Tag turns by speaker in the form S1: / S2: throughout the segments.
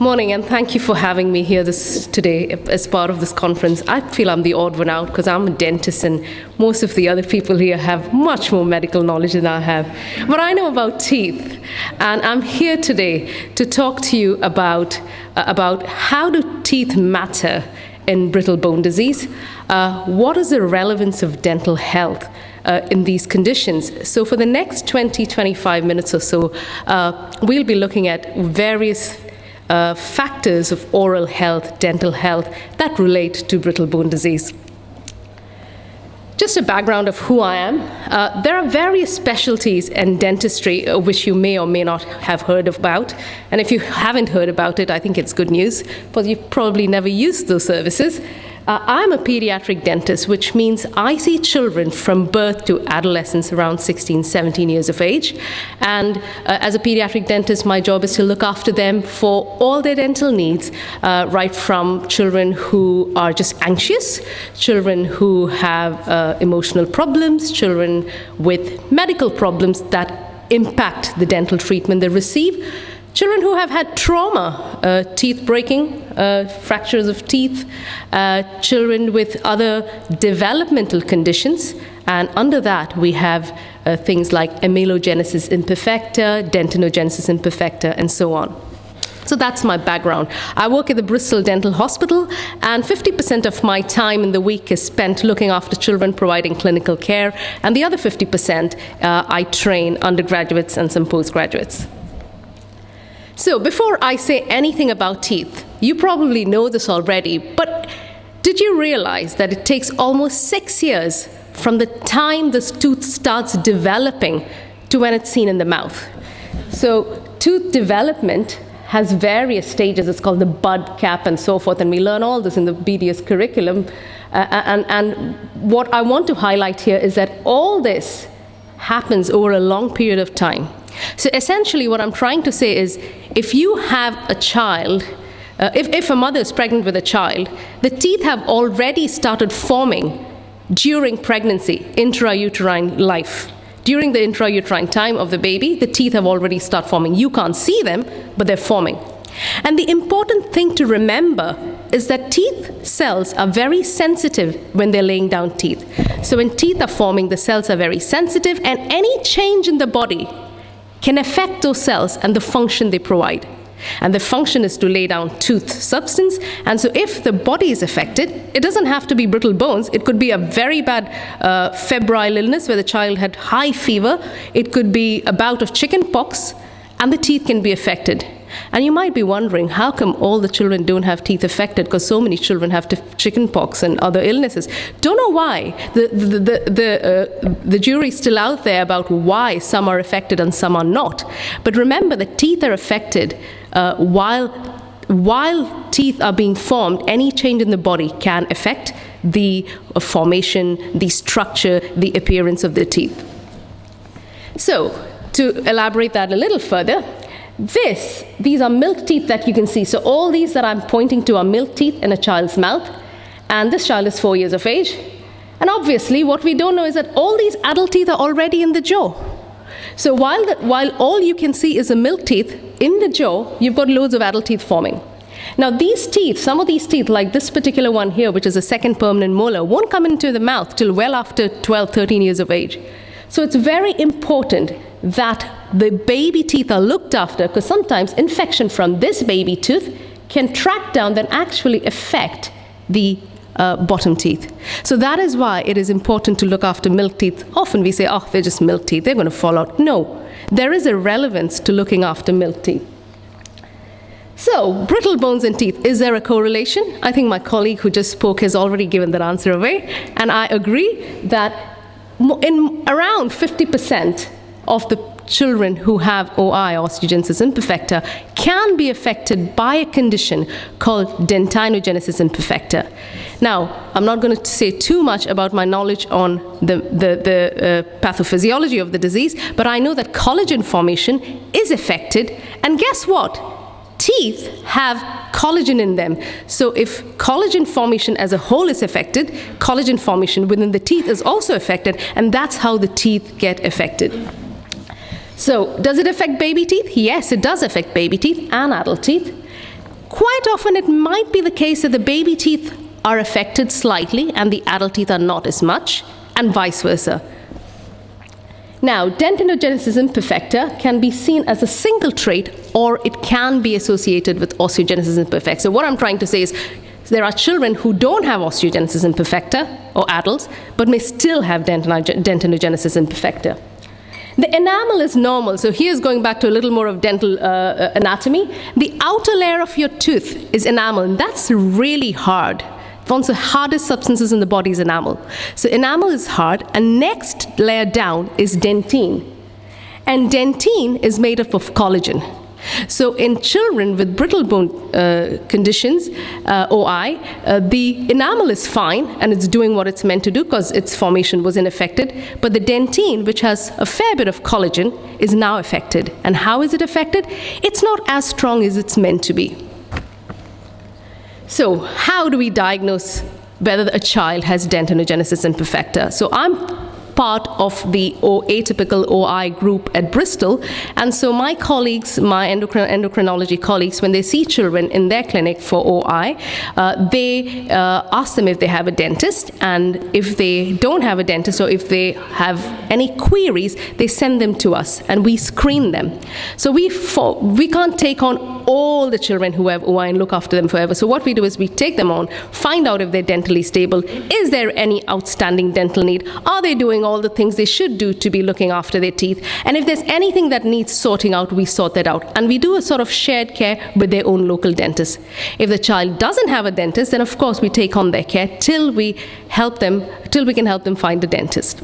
S1: morning, and thank you for having me here today as part of this conference. I feel I'm the odd one out because I'm a dentist, and most of the other people here have much more medical knowledge than I have. But I know about teeth, and I'm here today to talk to you about how do teeth matter in brittle bone disease. What is the relevance of dental health in these conditions? So for the next 20-25 minutes or so, we'll be looking at various factors of oral health, dental health that relate to brittle bone disease. Just a background of who I am. There are various specialties in dentistry which you may or may not have heard about. And if you haven't heard about it, I think it's good news, because you've probably never used those services. I'm a pediatric dentist, which means I see children from birth to adolescence around 16, 17 years of age. And as a pediatric dentist, my job is to look after them for all their dental needs, right from children who are just anxious, children who have emotional problems, children with medical problems that impact the dental treatment they receive, children who have had trauma, teeth breaking, fractures of teeth, children with other developmental conditions, and under that we have things like amelogenesis imperfecta, dentinogenesis imperfecta, and so on. So that's my background. I work at the Bristol Dental Hospital, and 50% of my time in the week is spent looking after children, providing clinical care, and the other 50% I train undergraduates and some postgraduates. So before I say anything about teeth, you probably know this already, but did you realize that it takes almost 6 years from the time this tooth starts developing to when it's seen in the mouth? So tooth development has various stages. It's called the bud, cap, and so forth, and we learn all this in the BDS curriculum. And what I want to highlight here is that all this happens over a long period of time. So essentially what I'm trying to say is, if you have a child, if a mother is pregnant with a child, the teeth have already started forming during pregnancy, intrauterine life. During the intrauterine time of the baby, the teeth have already started forming. You can't see them, but they're forming. And the important thing to remember is that teeth cells are very sensitive when they're laying down teeth. So when teeth are forming, the cells are very sensitive, and any change in the body can affect those cells and the function they provide. And the function is to lay down tooth substance. And so if the body is affected, it doesn't have to be brittle bones. It could be a very bad febrile illness where the child had high fever. It could be a bout of chicken pox, and the teeth can be affected. And you might be wondering, how come all the children don't have teeth affected? Because so many children have chicken pox and other illnesses. Don't know why. The jury's still out there about why some are affected and some are not. But remember, the teeth are affected while teeth are being formed. Any change in the body can affect the formation, the structure, the appearance of the teeth. So to elaborate that a little further, these are milk teeth that you can see. So all these that I'm pointing to are milk teeth in a child's mouth, and this child is 4 years of age. And obviously what we don't know is that all these adult teeth are already in the jaw. So while all you can see is the milk teeth, in the jaw you've got loads of adult teeth forming. Now these teeth, some of these teeth, like this particular one here, which is a second permanent molar, won't come into the mouth till well after 12, 13 years of age. So it's very important that the baby teeth are looked after, because sometimes infection from this baby tooth can track down and actually affect the bottom teeth. So that is why it is important to look after milk teeth. Often we say, oh, they're just milk teeth, they're going to fall out. No, there is a relevance to looking after milk teeth. So, brittle bones and teeth, is there a correlation? I think my colleague who just spoke has already given that answer away, and I agree that in around 50% of the children who have OI, osteogenesis imperfecta, can be affected by a condition called dentinogenesis imperfecta. Now, I'm not going to say too much about my knowledge on the pathophysiology of the disease, but I know that collagen formation is affected, and guess what? Teeth have collagen in them. So if collagen formation as a whole is affected, collagen formation within the teeth is also affected, and that's how the teeth get affected. So does it affect baby teeth? Yes, it does affect baby teeth and adult teeth. Quite often it might be the case that the baby teeth are affected slightly and the adult teeth are not as much, and vice versa. Now, dentinogenesis imperfecta can be seen as a single trait, or it can be associated with osteogenesis imperfecta. So what I'm trying to say is there are children who don't have osteogenesis imperfecta, or adults, but may still have dentinogenesis imperfecta. The enamel is normal. So here's going back to a little more of dental anatomy. The outer layer of your tooth is enamel, and that's really hard. One of the hardest substances in the body is enamel. So enamel is hard, and next layer down is dentine. And dentine is made up of collagen. So in children with brittle bone conditions, OI, the enamel is fine and it's doing what it's meant to do because its formation was unaffected. But the dentine, which has a fair bit of collagen, is now affected. And how is it affected? It's not as strong as it's meant to be. So how do we diagnose whether a child has dentinogenesis imperfecta? So I'm part of the atypical OI group at Bristol, and so my colleagues, my endocrinology colleagues, when they see children in their clinic for OI, they ask them if they have a dentist, and if they don't have a dentist or if they have any queries, they send them to us and we screen them. So we can't take on all the children who have OI and look after them forever. So what we do is we take them on, find out if they're dentally stable, is there any outstanding dental need, are they doing all the things they should do to be looking after their teeth, and if there's anything that needs sorting out, we sort that out. And we do a sort of shared care with their own local dentist. If the child doesn't have a dentist, then of course we take on their care till we can help them find a dentist.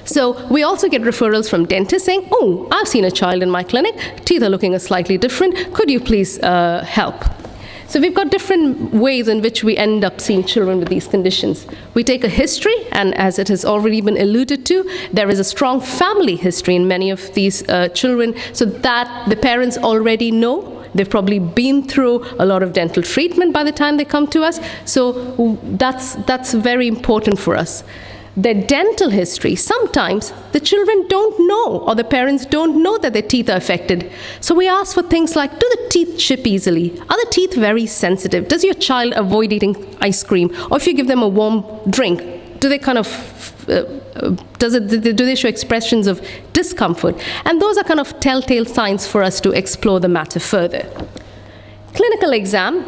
S1: So we also get referrals from dentists saying, oh, I've seen a child in my clinic, teeth are looking slightly different, could you please help? So we've got different ways in which we end up seeing children with these conditions. We take a history, and as it has already been alluded to, there is a strong family history in many of these children, so that the parents already know. They've probably been through a lot of dental treatment by the time they come to us, so that's very important for us. Their dental history, sometimes the children don't know, or the parents don't know that their teeth are affected. So we ask for things like, do the teeth chip easily? Are the teeth very sensitive? Does your child avoid eating ice cream? Or if you give them a warm drink, do they kind of, do they show expressions of discomfort? And those are kind of telltale signs for us to explore the matter further. Clinical exam,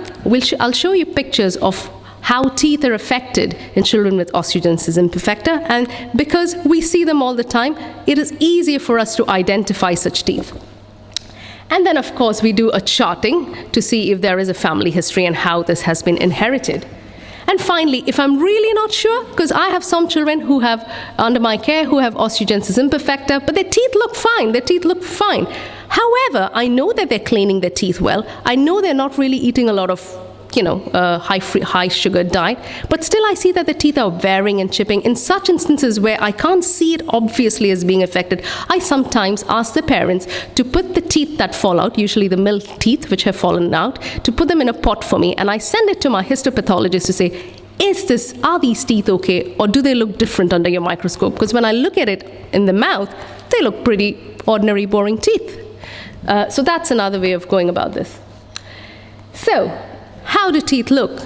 S1: I'll show you pictures of how teeth are affected in children with osteogenesis imperfecta, and because we see them all the time, it is easier for us to identify such teeth. And then, of course, we do a charting to see if there is a family history and how this has been inherited. And finally, if I'm really not sure, because I have some children who have, under my care, who have osteogenesis imperfecta, but their teeth look fine. However, I know that they're cleaning their teeth well. I know they're not really eating a lot of high sugar diet, but still I see that the teeth are wearing and chipping. In such instances where I can't see it obviously as being affected, I sometimes ask the parents to put the teeth that fall out, usually the middle teeth which have fallen out, to put them in a pot for me, and I send it to my histopathologist to say, are these teeth okay, or do they look different under your microscope? Because when I look at it in the mouth, they look pretty ordinary, boring teeth. So that's another way of going about this. So, how do teeth look?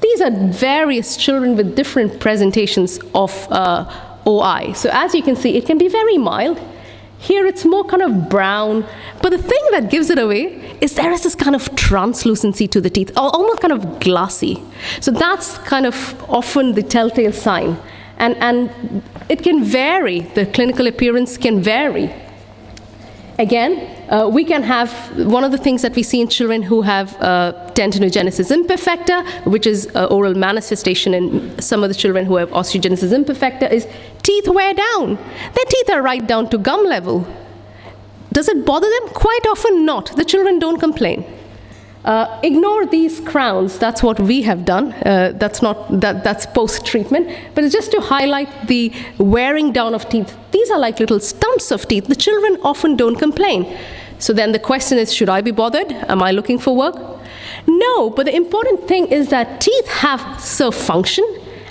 S1: These are various children with different presentations of OI. So as you can see, it can be very mild. Here it's more kind of brown. But the thing that gives it away is there is this kind of translucency to the teeth, almost kind of glassy. So that's kind of often the telltale sign. And it can vary. The clinical appearance can vary. Again, we can have, one of the things that we see in children who have dentinogenesis imperfecta, which is oral manifestation in some of the children who have osteogenesis imperfecta, is teeth wear down. Their teeth are right down to gum level. Does it bother them? Quite often not. The children don't complain. Ignore these crowns. That's what we have done. That's post-treatment. But it's just to highlight the wearing down of teeth. These are like little stumps of teeth. The children often don't complain. So then the question is, should I be bothered? Am I looking for work? No, but the important thing is that teeth serve function,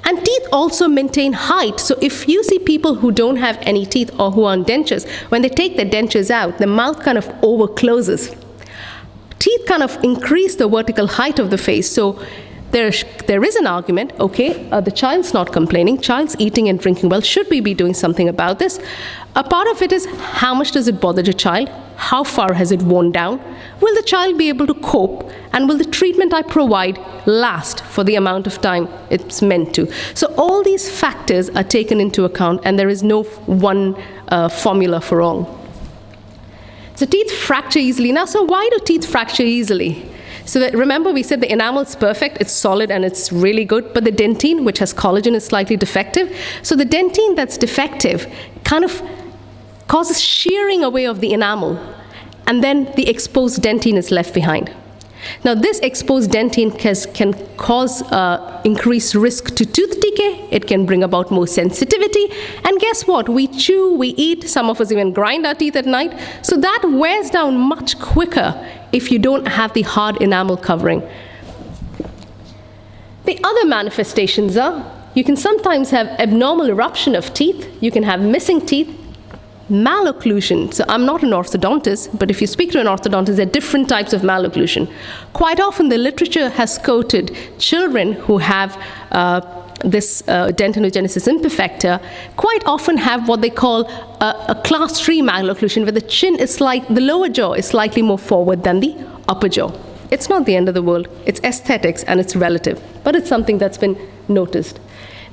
S1: and teeth also maintain height. So if you see people who don't have any teeth or who are on dentures, when they take their dentures out, the mouth kind of overcloses. teeth kind of increase the vertical height of the face. So there is an argument, okay, the child's not complaining, child's eating and drinking well, should we be doing something about this? A part of it is, how much does it bother the child? How far has it worn down? Will the child be able to cope? And will the treatment I provide last for the amount of time it's meant to? So all these factors are taken into account, and there is no one formula for all. So teeth fracture easily. Now, so why do teeth fracture easily? So that, remember, we said the enamel's perfect, it's solid and it's really good, but the dentine, which has collagen, is slightly defective. So the dentine that's defective kind of causes shearing away of the enamel, and then the exposed dentine is left behind. Now, this exposed dentine can cause increased risk to tooth decay. It can bring about more sensitivity. And guess what? We chew, we eat, some of us even grind our teeth at night. So that wears down much quicker if you don't have the hard enamel covering. The other manifestations are, you can sometimes have abnormal eruption of teeth. You can have missing teeth. Malocclusion. So I'm not an orthodontist, but if you speak to an orthodontist, there are different types of malocclusion. Quite often the literature has quoted children who have this dentinogenesis imperfecta quite often have what they call a class 3 malocclusion, where the chin is the lower jaw is slightly more forward than the upper jaw. It's not the end of the world. It's aesthetics and it's relative, but it's something that's been noticed.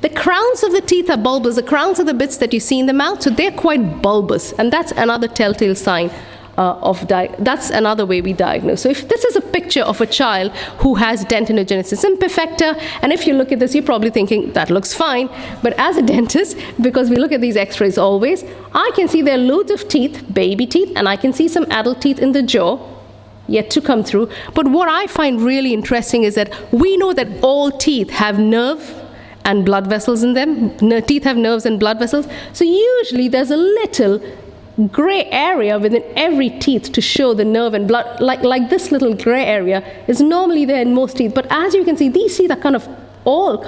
S1: The crowns of the teeth are bulbous. The crowns are the bits that you see in the mouth, so they're quite bulbous, and that's another telltale sign that's another way we diagnose. So if this is a picture of a child who has dentinogenesis imperfecta, and if you look at this, you're probably thinking, that looks fine. But as a dentist, because we look at these x-rays always, I can see there are loads of teeth, baby teeth, and I can see some adult teeth in the jaw, yet to come through. But what I find really interesting is that we know that all teeth have nerve and blood vessels in them. Teeth have nerves and blood vessels. So usually there's a little gray area within every teeth to show the nerve and blood. Like this little gray area is normally there in most teeth. But as you can see, these teeth are all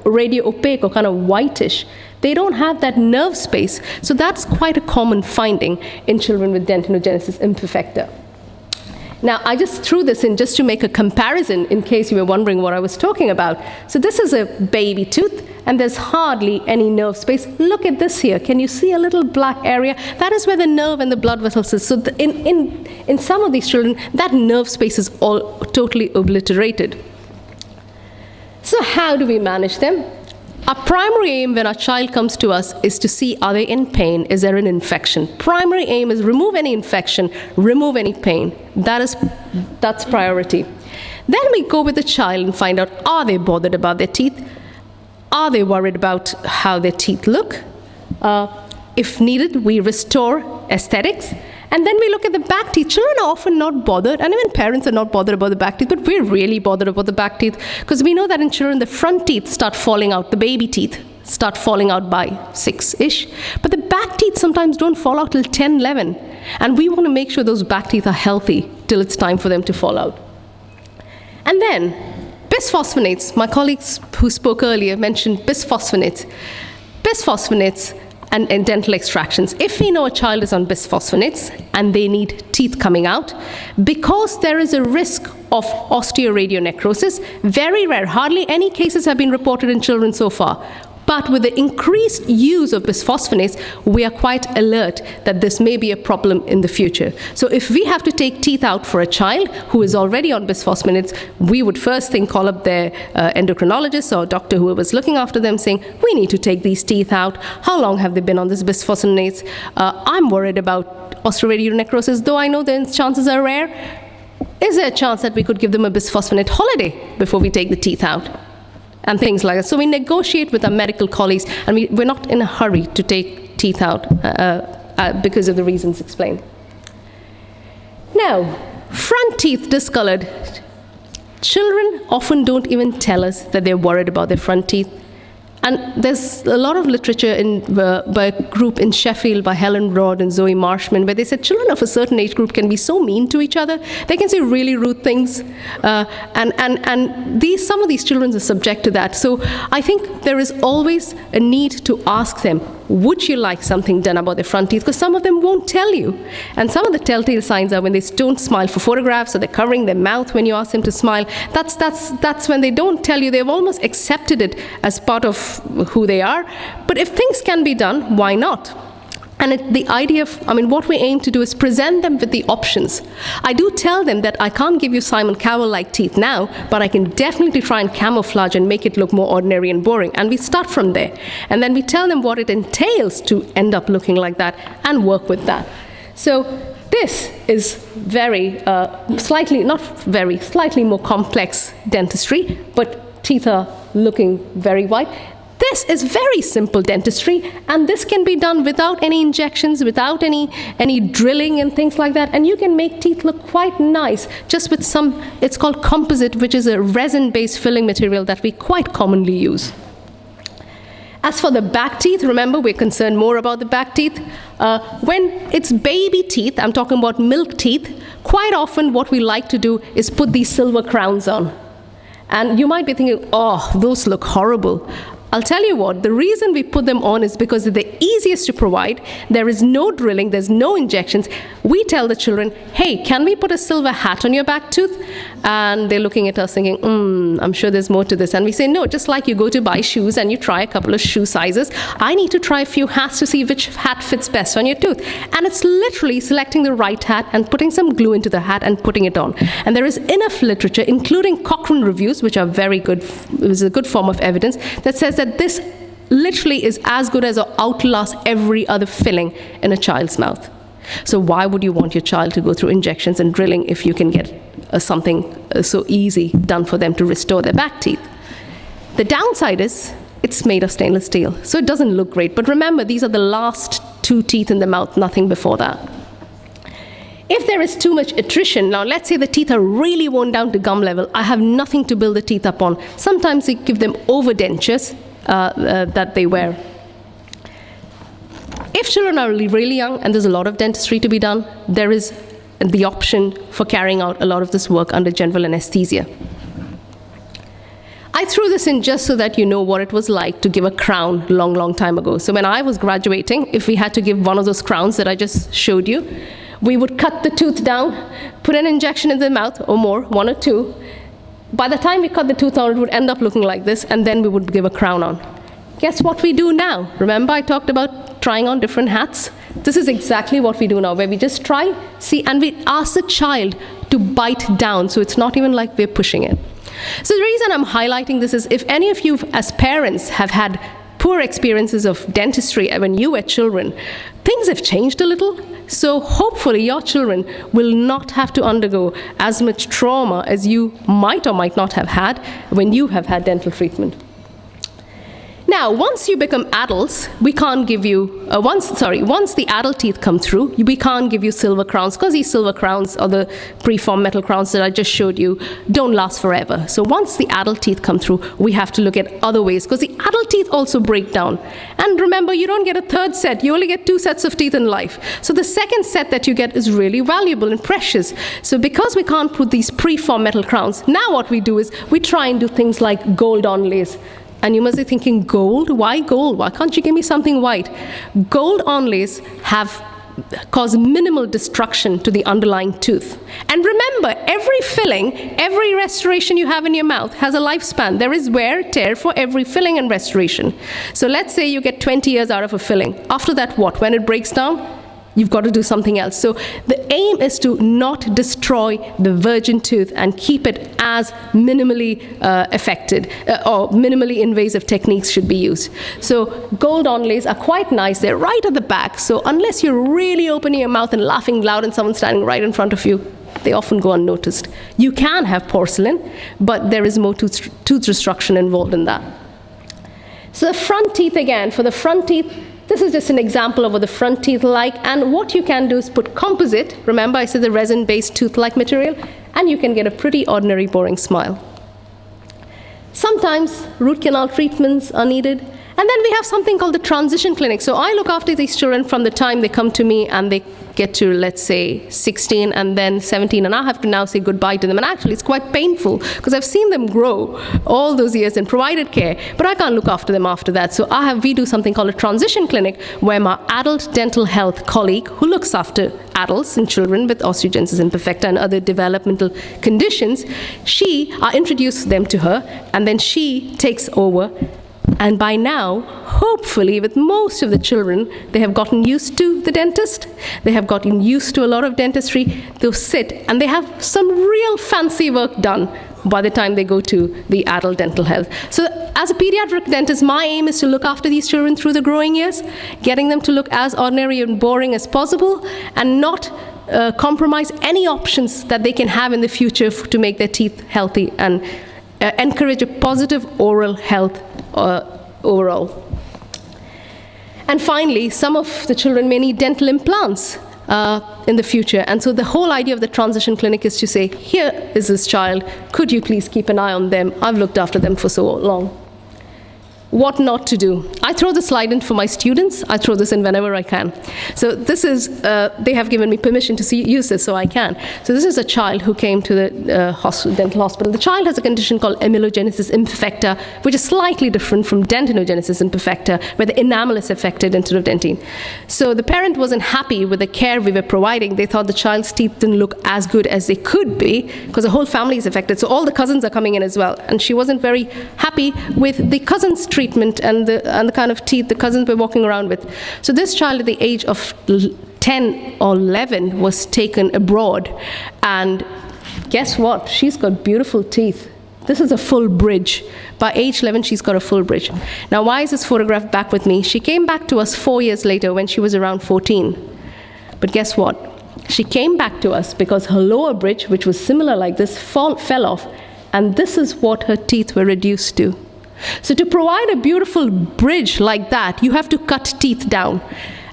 S1: radio opaque or kind of whitish. They don't have that nerve space. So that's quite a common finding in children with dentinogenesis imperfecta. Now, I just threw this in just to make a comparison in case you were wondering what I was talking about. So this is a baby tooth, and there's hardly any nerve space. Look at this here. Can you see a little black area? That is where the nerve and the blood vessels is. So in some of these children, that nerve space is all totally obliterated. So how do we manage them? Our primary aim when our child comes to us is to see, are they in pain? Is there an infection? Primary aim is remove any infection, remove any pain. That's priority. Then we go with the child and find out, are they bothered about their teeth? Are they worried about how their teeth look? If needed, we restore aesthetics. And then we look at the back teeth. Children are often not bothered, and even parents are not bothered about the back teeth, but we're really bothered about the back teeth, because we know that in children, the front teeth start falling out, the baby teeth start falling out by 6-ish. But the back teeth sometimes don't fall out till 10, 11. And we want to make sure those back teeth are healthy till it's time for them to fall out. And then, bisphosphonates. My colleagues who spoke earlier mentioned bisphosphonates. Bisphosphonates and dental extractions. If we know a child is on bisphosphonates and they need teeth coming out, because there is a risk of osteoradionecrosis, very rare, hardly any cases have been reported in children so far. But with the increased use of bisphosphonates, we are quite alert that this may be a problem in the future. So if we have to take teeth out for a child who is already on bisphosphonates, we would first thing call up their endocrinologist or doctor who was looking after them, saying, we need to take these teeth out. How long have they been on this bisphosphonates? I'm worried about osteoradionecrosis, though I know the chances are rare. Is there a chance that we could give them a bisphosphonate holiday before we take the teeth out? And things like that. So we negotiate with our medical colleagues, and we're not in a hurry to take teeth out because of the reasons explained. Now, front teeth discolored. Children often don't even tell us that they're worried about their front teeth. And there's a lot of literature by a group in Sheffield by Helen Broad and Zoe Marshman, where they said children of a certain age group can be so mean to each other. They can say really rude things. And some of these children are subject to that. So I think there is always a need to ask them, would you like something done about their front teeth? Because some of them won't tell you. And some of the telltale signs are when they don't smile for photographs, or they're covering their mouth when you ask them to smile. That's when they don't tell you. They've almost accepted it as part of who they are. But if things can be done, why not? And the idea of, what we aim to do is present them with the options. I do tell them that I can't give you Simon Cowell-like teeth now, but I can definitely try and camouflage and make it look more ordinary and boring. And we start from there. And then we tell them what it entails to end up looking like that and work with that. So this is slightly more complex dentistry, but teeth are looking very white. This is very simple dentistry, and this can be done without any injections, without any drilling and things like that, and you can make teeth look quite nice just with it's called composite, which is a resin-based filling material that we quite commonly use. As for the back teeth, remember, we're concerned more about the back teeth. When it's baby teeth, I'm talking about milk teeth, quite often what we like to do is put these silver crowns on. And you might be thinking, oh, those look horrible. I'll tell you what, the reason we put them on is because they're the easiest to provide. There is no drilling, there's no injections. We tell the children, hey, can we put a silver hat on your back tooth? And they're looking at us thinking, I'm sure there's more to this. And we say, no, just like you go to buy shoes and you try a couple of shoe sizes, I need to try a few hats to see which hat fits best on your tooth. And it's literally selecting the right hat and putting some glue into the hat and putting it on. And there is enough literature, including Cochrane reviews, which are very good, it was a good form of evidence, that says that this literally is as good as or outlasts every other filling in a child's mouth. So why would you want your child to go through injections and drilling if you can get something so easy done for them to restore their back teeth? The downside is it's made of stainless steel, so it doesn't look great. But remember, these are the last 2 teeth in the mouth, nothing before that. If there is too much attrition, now let's say the teeth are really worn down to gum level, I have nothing to build the teeth up on. Sometimes we give them overdentures that they wear. If children are really young and there's a lot of dentistry to be done, there is the option for carrying out a lot of this work under general anesthesia. I threw this in just so that you know what it was like to give a crown long time ago. So when I was graduating, if we had to give one of those crowns that I just showed you, we would cut the tooth down, put an injection in the mouth, or more, 1 or 2. By the time we cut the tooth out, it would end up looking like this, and then we would give a crown on. Guess what we do now? Remember I talked about trying on different hats? This is exactly what we do now, where we just try, see, and we ask the child to bite down, so it's not even like we're pushing it. So the reason I'm highlighting this is if any of you as parents have had poor experiences of dentistry when you were children, things have changed a little. So hopefully your children will not have to undergo as much trauma as you might or might not have had when you have had dental treatment. Now, once you become adults, we can't give you, once the adult teeth come through, we can't give you silver crowns, because these silver crowns, or the preformed metal crowns that I just showed you, don't last forever. So once the adult teeth come through, we have to look at other ways, because the adult teeth also break down. And remember, you don't get a third set, you only get 2 sets of teeth in life. So the second set that you get is really valuable and precious. So because we can't put these preformed metal crowns, now what we do is we try and do things like gold onlays. And you must be thinking, gold? Why gold? Why can't you give me something white? Gold onlays have caused minimal destruction to the underlying tooth. And remember, every filling, every restoration you have in your mouth has a lifespan. There is wear, tear for every filling and restoration. So let's say you get 20 years out of a filling. After that, what? When it breaks down, you've got to do something else. So the aim is to not destroy the virgin tooth and keep it as minimally affected, or minimally invasive techniques should be used. So gold onlays are quite nice. They're right at the back. So unless you're really opening your mouth and laughing loud and someone's standing right in front of you, they often go unnoticed. You can have porcelain, but there is more tooth destruction involved in that. So the front teeth again, for the front teeth, this is just an example of what the front teeth like, and what you can do is put composite, remember I said the resin-based tooth-like material, and you can get a pretty ordinary, boring smile. Sometimes root canal treatments are needed, And then we have something called the transition clinic. So I look after these children from the time they come to me and they get to, let's say, 16 and then 17, and I have to now say goodbye to them. And actually, it's quite painful because I've seen them grow all those years and provided care, but I can't look after them after that. So we do something called a transition clinic, where my adult dental health colleague, who looks after adults and children with osteogenesis imperfecta and other developmental conditions, I introduce them to her, and then she takes over. And by now, hopefully, with most of the children, they have gotten used to the dentist. They have gotten used to a lot of dentistry. They'll sit and they have some real fancy work done by the time they go to the adult dental health. So as a pediatric dentist, my aim is to look after these children through the growing years, getting them to look as ordinary and boring as possible, and not compromise any options that they can have in the future to make their teeth healthy, and encourage a positive oral health overall. And finally, some of the children may need dental implants in the future. And so the whole idea of the transition clinic is to say, here is this child, could you please keep an eye on them? I've looked after them for so long. What not to do. I throw the slide in for my students. I throw this in whenever I can. So this is, they have given me permission to use this, so I can. So this is a child who came to the dental hospital. The child has a condition called amelogenesis imperfecta, which is slightly different from dentinogenesis imperfecta, where the enamel is affected instead of dentine. So the parent wasn't happy with the care we were providing. They thought the child's teeth didn't look as good as they could be, because the whole family is affected. So all the cousins are coming in as well. And she wasn't very happy with the cousins' treatment and the kind of teeth the cousins were walking around with. So this child at the age of 10 or 11 was taken abroad, and guess what? She's got beautiful teeth. This is a full bridge. By age 11, she's got a full bridge. Now, why is this photograph back with me? She came back to us 4 years later when she was around 14. But guess what? She came back to us because her lower bridge, which was similar like this, fell off, and this is what her teeth were reduced to. So to provide a beautiful bridge like that, you have to cut teeth down.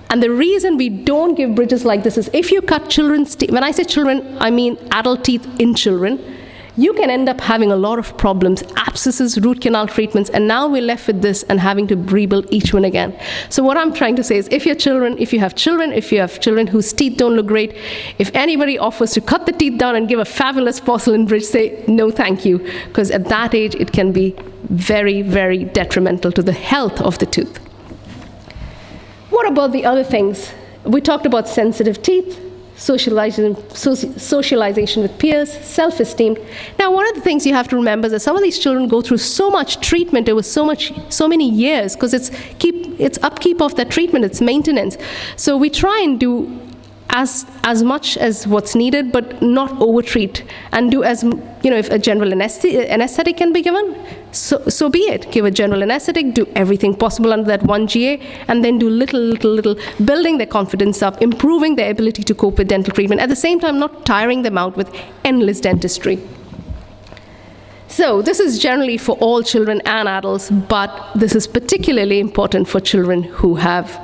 S1: And the reason we don't give bridges like this is if you cut children's teeth, when I say children, I mean adult teeth in children, you can end up having a lot of problems, abscesses, root canal treatments, and now we're left with this and having to rebuild each one again. So what I'm trying to say is if you have children whose teeth don't look great, if anybody offers to cut the teeth down and give a fabulous porcelain bridge, say no thank you, because at that age it can be very, very detrimental to the health of the tooth. What about the other things? We talked about sensitive teeth, socialization with peers, self-esteem. Now, one of the things you have to remember is that some of these children go through so much treatment over so many years, because it's upkeep of that treatment, it's maintenance. So we try and do as much as what's needed, but not over-treat, and do as, if a general anesthetic can be given, so be it. Give a general anesthetic, do everything possible under that 1 GA, and then do little, building their confidence up, improving their ability to cope with dental treatment, at the same time not tiring them out with endless dentistry. So this is generally for all children and adults, but this is particularly important for children who have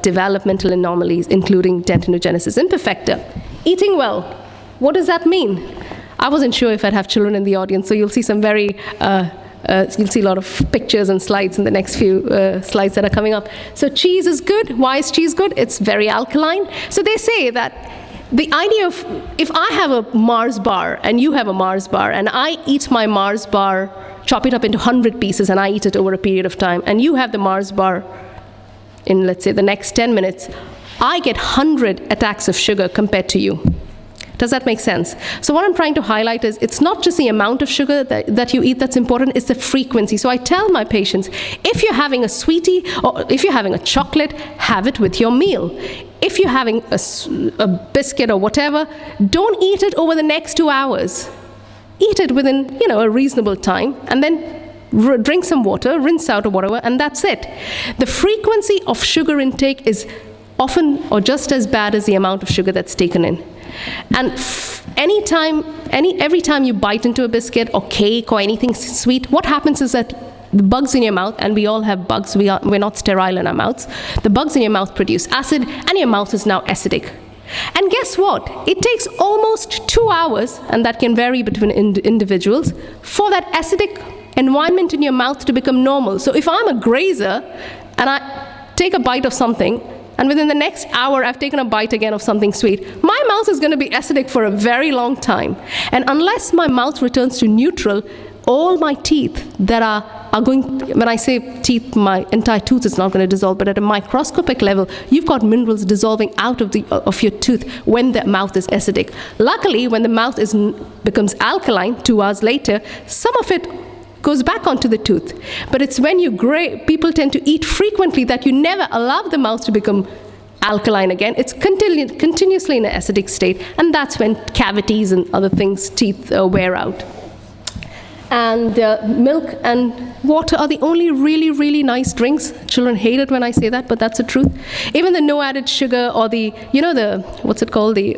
S1: developmental anomalies, including dentinogenesis imperfecta. Eating well, what does that mean? I wasn't sure if I'd have children in the audience, so you'll see some you'll see a lot of pictures and slides in the next few slides that are coming up. So cheese is good. Why is cheese good? It's very alkaline. So they say that the idea of, if I have a Mars bar and you have a Mars bar, and I eat my Mars bar, chop it up into 100 pieces, and I eat it over a period of time, and you have the Mars bar in, let's say, the next 10 minutes, I get 100 attacks of sugar compared to you. Does that make sense? So what I'm trying to highlight is it's not just the amount of sugar that you eat that's important, it's the frequency. So I tell my patients, if you're having a sweetie or if you're having a chocolate, have it with your meal. If you're having a biscuit or whatever, don't eat it over the next 2 hours. Eat it within, a reasonable time, and then drink some water, rinse out or whatever, and that's it. The frequency of sugar intake is often or just as bad as the amount of sugar that's taken in. And every time you bite into a biscuit or cake or anything sweet, what happens is that the bugs in your mouth, and we all have bugs, we're not sterile in our mouths, the bugs in your mouth produce acid, and your mouth is now acidic. And guess what? It takes almost 2 hours, and that can vary between individuals, for that acidic environment in your mouth to become normal. So if I'm a grazer and I take a bite of something, and within the next hour I've taken a bite again of something sweet, my mouth is going to be acidic for a very long time. And unless my mouth returns to neutral, all my teeth that are going, when I say teeth, my entire tooth is not going to dissolve, but at a microscopic level, you've got minerals dissolving out of your tooth when the mouth is acidic. Luckily, when the mouth becomes alkaline 2 hours later, some of it goes back onto the tooth. But it's when people tend to eat frequently that you never allow the mouth to become alkaline again. It's continuously in an acidic state, and that's when cavities and other things, teeth wear out. And milk and water are the only really, really nice drinks. Children hate it when I say that, but that's the truth. Even the no added sugar or what's it called, the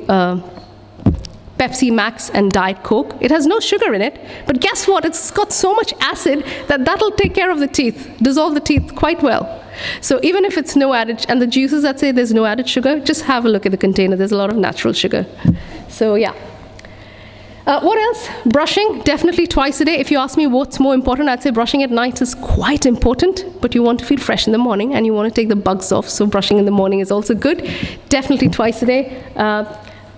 S1: Pepsi Max and Diet Coke, it has no sugar in it, but guess what? It's got so much acid that'll take care of the teeth, dissolve the teeth quite well. So even if it's no added, and the juices that say there's no added sugar, just have a look at the container. There's a lot of natural sugar. So yeah. What else? Brushing, definitely twice a day. If you ask me what's more important, I'd say brushing at night is quite important, but you want to feel fresh in the morning and you want to take the bugs off, so brushing in the morning is also good. Definitely twice a day.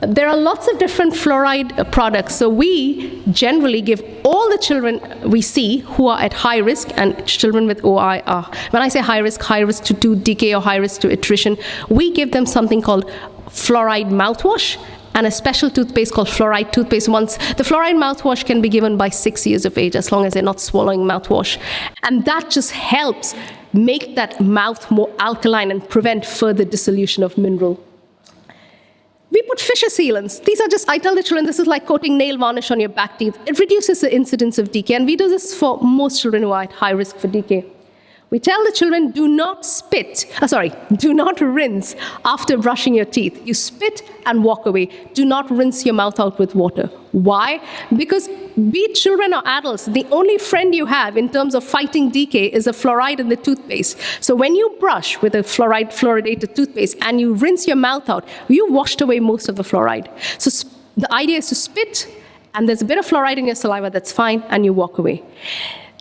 S1: There are lots of different fluoride products, so we generally give all the children we see who are at high risk, and children with OI are, when I say high risk to tooth decay or high risk to attrition, we give them something called fluoride mouthwash, and a special toothpaste called fluoride toothpaste. The fluoride mouthwash can be given by 6 years of age, as long as they're not swallowing mouthwash. And that just helps make that mouth more alkaline and prevent further dissolution of mineral. We put fissure sealants. These are just, I tell the children, this is like coating nail varnish on your back teeth. It reduces the incidence of decay, and we do this for most children who are at high risk for decay. We tell the children, do not rinse after brushing your teeth. You spit and walk away. Do not rinse your mouth out with water. Why? Because be it children or adults, the only friend you have in terms of fighting decay is the fluoride in the toothpaste. So when you brush with a fluoridated toothpaste and you rinse your mouth out, you washed away most of the fluoride. So the idea is to spit, and there's a bit of fluoride in your saliva, that's fine, and you walk away.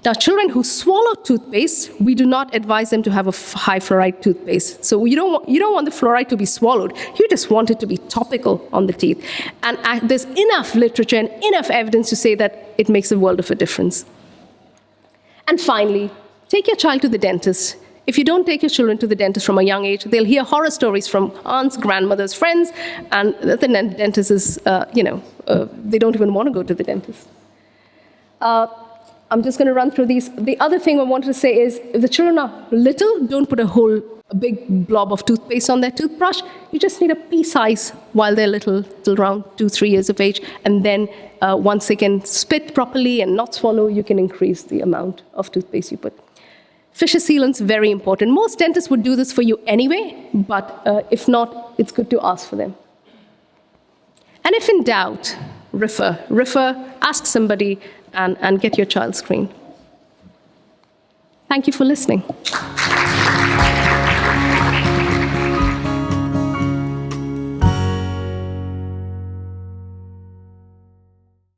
S1: Now, children who swallow toothpaste, we do not advise them to have a high fluoride toothpaste. So you don't want the fluoride to be swallowed. You just want it to be topical on the teeth. And there's enough literature and enough evidence to say that it makes a world of a difference. And finally, take your child to the dentist. If you don't take your children to the dentist from a young age, they'll hear horror stories from aunts, grandmothers, friends, and the dentist is, they don't even want to go to the dentist. I'm just going to run through these. The other thing I wanted to say is, if the children are little, don't put a big blob of toothpaste on their toothbrush. You just need a pea size while they're little, till around 2-3 years of age. And then once they can spit properly and not swallow, you can increase the amount of toothpaste you put. Fissure sealants, very important. Most dentists would do this for you anyway, but if not, it's good to ask for them. And if in doubt, refer, ask somebody, and get your child screened. Thank you for listening.